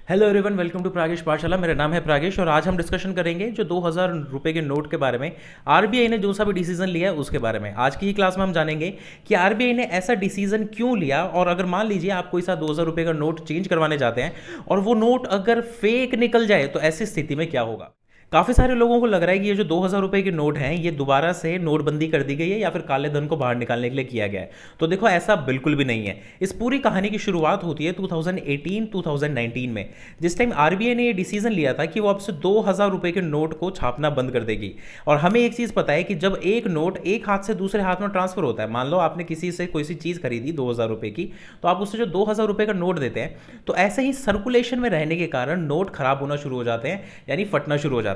Hello everyone, welcome to प्रागेश पाठशाला। मेरा नाम है प्रागेश और आज हम डिस्कशन करेंगे जो 2000 रुपए के नोट के बारे में आरबीआई ने जो सा भी डिसीजन लिया है उसके बारे में। आज की ही क्लास में हम जानेंगे कि आरबीआई ने ऐसा डिसीजन क्यों लिया, और अगर मान लीजिए आप कोई सा 2000 रुपए का नोट चेंज करवाने जाते हैं और वो नोट अगर फेक निकल जाए तो ऐसी स्थिति में क्या होगा। काफ़ी सारे लोगों को लग रहा है कि ये जो 2000 रुपए के नोट हैं ये दोबारा से नोटबंदी कर दी गई है या फिर काले धन को बाहर निकालने के लिए किया गया है। तो देखो, ऐसा बिल्कुल भी नहीं है। इस पूरी कहानी की शुरुआत होती है 2018-2019 में, जिस टाइम आरबीआई ने ये डिसीजन लिया था कि वो अब से 2000 रुपए के नोट को छापना बंद कर देगी। और हमें एक चीज़ पता है कि जब एक नोट एक हाथ से दूसरे हाथ में ट्रांसफर होता है, मान लो आपने किसी से कोई सी चीज़ खरीदी 2000 रुपए की, तो आप उससे जो 2000 रुपए का नोट देते हैं, तो ऐसे ही सर्कुलेशन में रहने के कारण नोट खराब होना शुरू हो जाते हैं, यानी फटना शुरू हो जाते हैं।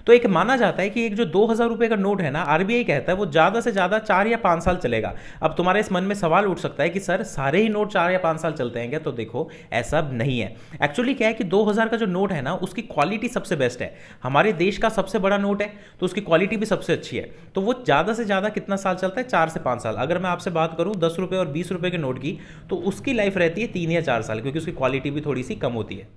तो एक माना जाता है कि एक जो 2000 रुपए का नोट है ना, आरबीआई कहता है वो ज़्यादा से ज़्यादा 4 या 5 साल चलेगा। अब तुम्हारे इस मन में सवाल उठ सकता है कि सर सारे ही नोट 4 या 5 साल चलते हैं क्या? तो देखो, ऐसा नहीं है। एक्चुअली क्या है कि 2000 का जो नोट है ना, उसकी क्वालिटी सबसे बेस्ट है। हमारे देश का सबसे बड़ा नोट है तो उसकी क्वालिटी भी सबसे अच्छी है। तो वो ज़्यादा से ज़्यादा कितना साल चलता है? 4 से 5 साल। अगर मैं आपसे बात करूँ 10 रुपये और 20 रुपये के नोट की, तो उसकी लाइफ रहती है 3 या 4 साल, क्योंकि उसकी क्वालिटी भी थोड़ी सी कम होती है।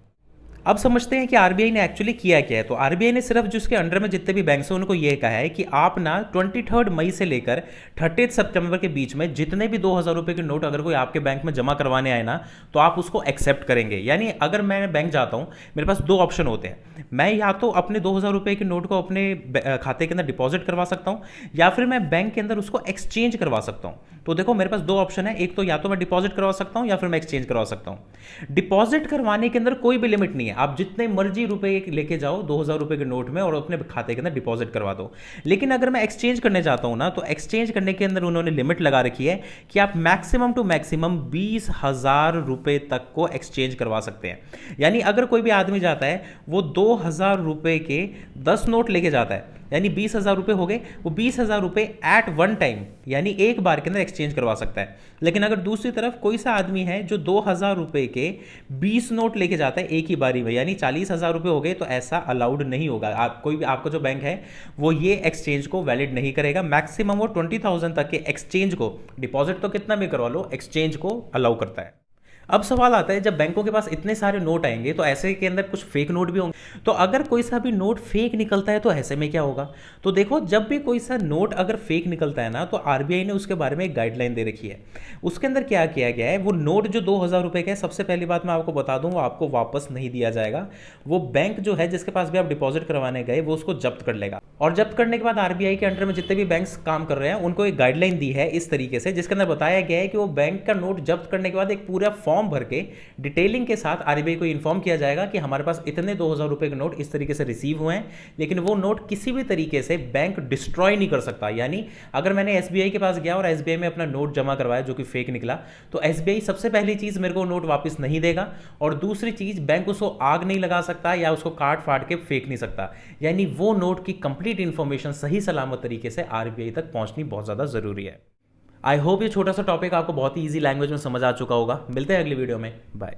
अब समझते हैं कि आरबीआई ने एक्चुअली किया क्या है। तो आरबीआई ने सिर्फ जिसके अंडर में जितने भी बैंक्स हैं उनको ये कहा है कि आप ना 23 मई से लेकर 30 सितंबर के बीच में जितने भी 2000 रुपए के नोट अगर कोई आपके बैंक में जमा करवाने आए ना, तो आप उसको एक्सेप्ट करेंगे। यानी अगर मैं बैंक जाता हूँ, मेरे पास दो ऑप्शन होते हैं। मैं या तो अपने 2000 रुपए के नोट को अपने खाते के अंदर डिपॉजिट करवा सकता हूँ, या फिर मैं बैंक के अंदर उसको एक्सचेंज करवा सकता हूँ। तो देखो, मेरे पास दो ऑप्शन है, एक तो या तो मैं डिपॉजिट करवा सकता हूँ या फिर मैं एक्सचेंज करवा सकता हूँ। डिपॉजिट करवाने के अंदर कोई भी लिमिट नहीं है, आप जितने मर्जी रुपए लेके जाओ 2000 रुपए के नोट में और अपने खाते के अंदर डिपॉजिट करवा दो। लेकिन अगर मैं एक्सचेंज करने जाता हूं ना, तो एक्सचेंज करने के अंदर उन्होंने लिमिट लगा रखी है कि आप मैक्सिमम टू मैक्सिमम 20,000 रुपए तक को एक्सचेंज करवा सकते हैं। यानी अगर कोई भी आदमी जाता है, वो 2000 रुपए के 10 नोट लेके जाता है, यानी 20,000 रुपए हो गए, वो 20,000 रुपए एट वन टाइम यानी एक बार के अंदर एक्सचेंज करवा सकता है। लेकिन अगर दूसरी तरफ कोई सा आदमी है जो 2000 रुपए के 20 नोट लेके जाता है एक ही बारी में, यानी 40,000 रुपए हो गए, तो ऐसा अलाउड नहीं होगा। कोई भी आपका जो बैंक है वो ये एक्सचेंज को वैलिड नहीं करेगा। मैक्सिमम वो 20,000 तक के एक्सचेंज को, डिपॉजिट तो कितना भी करवा लो, एक्सचेंज को अलाउ करता है। अब सवाल आता है, जब बैंकों के पास इतने सारे नोट आएंगे तो ऐसे के अंदर कुछ फेक नोट भी होंगे। तो अगर कोई सा भी नोट फेक निकलता है तो ऐसे में क्या होगा? तो देखो, जब भी कोई सा नोट अगर फेक निकलता है ना, तो आरबीआई ने उसके बारे में एक गाइडलाइन दे रखी है। उसके अंदर क्या किया गया है, वो नोट जो 2000 रुपए का है, सबसे पहली बात मैं आपको बता दूं, वो आपको वापस नहीं दिया जाएगा। वो बैंक जो है जिसके पास भी आप डिपॉजिट करवाने गए, वो उसको जब्त कर लेगा। और जब्त करने के बाद आरबीआई के अंडर में जितने भी बैंक्स काम कर रहे हैं उनको एक गाइडलाइन दी है इस तरीके से, जिसके अंदर बताया गया है कि वो बैंक का नोट जब्त करने के बाद एक पूरा फॉर्म भर के डिटेलिंग के साथ आरबीआई को इन्फॉर्म किया जाएगा कि हमारे पास इतने 2000 रुपए के नोट इस तरीके से रिसीव हुए हैं, लेकिन वो नोट किसी भी तरीके से बैंक डिस्ट्रॉय नहीं कर सकता। यानी अगर मैंने एसबीआई के पास गया और एसबीआई में अपना नोट जमा करवाया जो कि फेक निकला, तो एसबीआई सबसे पहली चीज मेरे को नोट वापस नहीं देगा, और दूसरी चीज बैंक उसको आग नहीं लगा सकता या उसको काट फाड़ के फेंक नहीं सकता। यानी वो नोट की कंप्लीट इंफॉर्मेशन सही सलामत तरीके से आरबीआई तक पहुंचनी बहुत ज्यादा जरूरी है। आई होप ये छोटा सा टॉपिक आपको बहुत ही ईजी लैंग्वेज में समझ आ चुका होगा। मिलते हैं अगली वीडियो में, बाय।